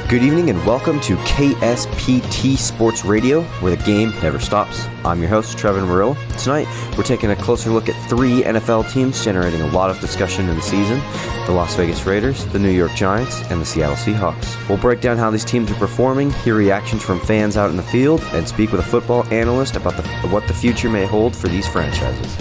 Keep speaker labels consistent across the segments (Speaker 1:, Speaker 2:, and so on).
Speaker 1: Good evening and welcome to KSPT Sports Radio, where the game never stops. I'm your host, Trevor Murillo. Tonight, we're taking a closer look at three NFL teams generating a lot of discussion in the season: the Las Vegas Raiders, the New York Giants, and the Seattle Seahawks. We'll break down how these teams are performing, hear reactions from fans out in the field, and speak with a football analyst about what the future may hold for these franchises.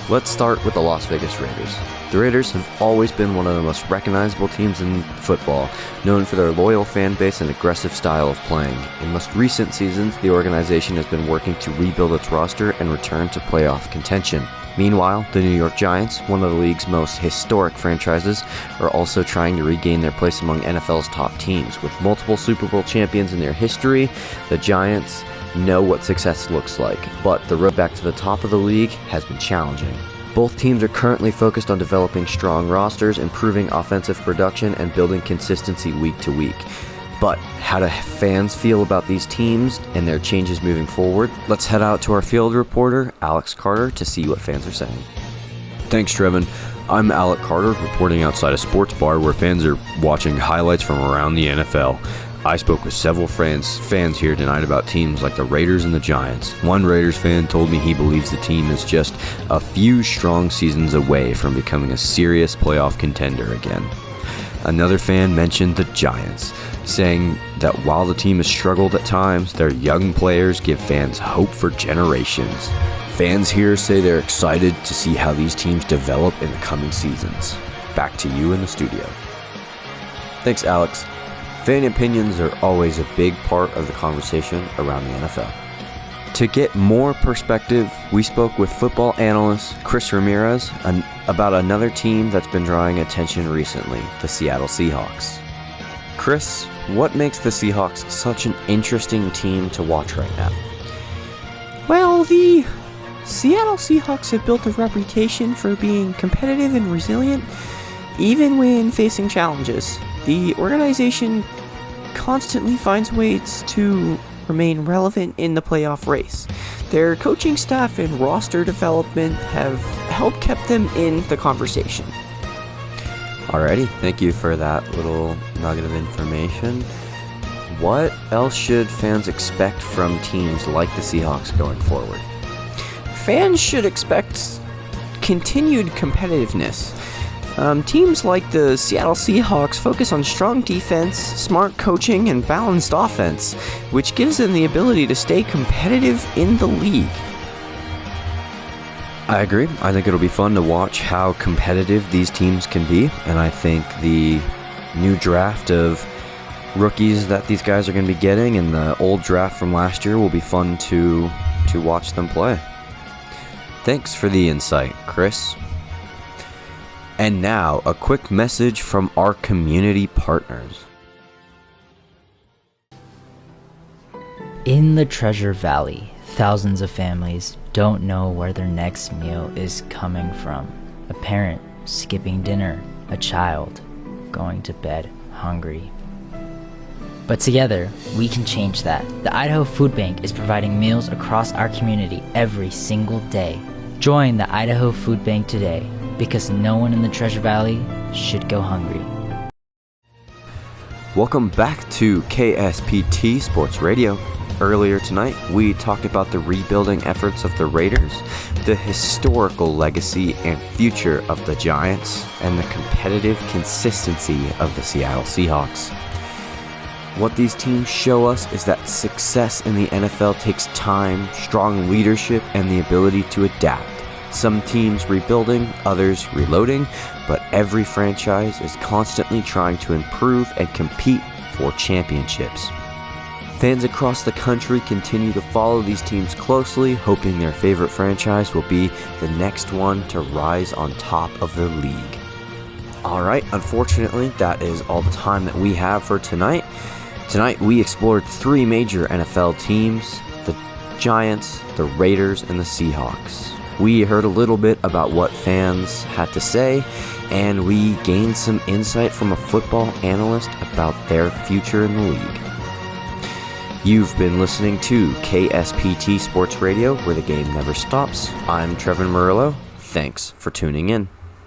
Speaker 1: Let's start with the Las Vegas Raiders. The Raiders have always been one of the most recognizable teams in football, known for their loyal fan base and aggressive style of playing. In most recent seasons, the organization has been working to rebuild its roster and return to playoff contention. Meanwhile, the New York Giants, one of the league's most historic franchises, are also trying to regain their place among NFL's top teams. With multiple Super Bowl champions in their history, the Giants know what success looks like, but the road back to the top of the league has been challenging. Both teams are currently focused on developing strong rosters, improving offensive production, and building consistency week to week. But how do fans feel about these teams and their changes moving forward? Let's head out to our field reporter, Alex Carter, to see what fans are saying.
Speaker 2: Thanks, Trevin. I'm Alec Carter, reporting outside a sports bar where fans are watching highlights from around the NFL. I spoke with several fans here tonight about teams like the Raiders and the Giants. One Raiders fan told me he believes the team is just a few strong seasons away from becoming a serious playoff contender again. Another fan mentioned the Giants, saying that while the team has struggled at times, their young players give fans hope for generations. Fans here say they're excited to see how these teams develop in the coming seasons. Back to you in the studio.
Speaker 1: Thanks, Alex. Fan opinions are always a big part of the conversation around the NFL. To get more perspective, we spoke with football analyst Chris Ramirez about another team that's been drawing attention recently, the Seattle Seahawks. Chris, what makes the Seahawks such an interesting team to watch right now?
Speaker 3: Well, the Seattle Seahawks have built a reputation for being competitive and resilient, even when facing challenges. The organization constantly finds ways to remain relevant in the playoff race. Their coaching staff and roster development have helped keep them in the conversation.
Speaker 1: Alrighty, thank you for that little nugget of information. What else should fans expect from teams like the Seahawks going forward?
Speaker 3: Fans should expect continued competitiveness. Teams like the Seattle Seahawks focus on strong defense, smart coaching, and balanced offense, which gives them the ability to stay competitive in the league.
Speaker 1: I agree. I think it'll be fun to watch how competitive these teams can be, and I think the new draft of rookies that these guys are going to be getting and the old draft from last year will be fun to watch them play. Thanks for the insight, Chris. And now, a quick message from our community partners.
Speaker 4: In the Treasure Valley, thousands of families don't know where their next meal is coming from. A parent skipping dinner, a child going to bed hungry. But together, we can change that. The Idaho Food Bank is providing meals across our community every single day. Join the Idaho Food Bank today, because no one in the Treasure Valley should go hungry.
Speaker 1: Welcome back to KSPT Sports Radio. Earlier tonight, we talked about the rebuilding efforts of the Raiders, the historical legacy and future of the Giants, and the competitive consistency of the Seattle Seahawks. What these teams show us is that success in the NFL takes time, strong leadership, and the ability to adapt. Some teams rebuilding, others reloading, but every franchise is constantly trying to improve and compete for championships. Fans across the country continue to follow these teams closely, hoping their favorite franchise will be the next one to rise on top of the league. Alright, unfortunately, that is all the time that we have for tonight. Tonight, we explored three major NFL teams: the Giants, the Raiders, and the Seahawks. We heard a little bit about what fans had to say, and we gained some insight from a football analyst about their future in the league. You've been listening to KSPT Sports Radio, where the game never stops. I'm Trevor Murillo. Thanks for tuning in.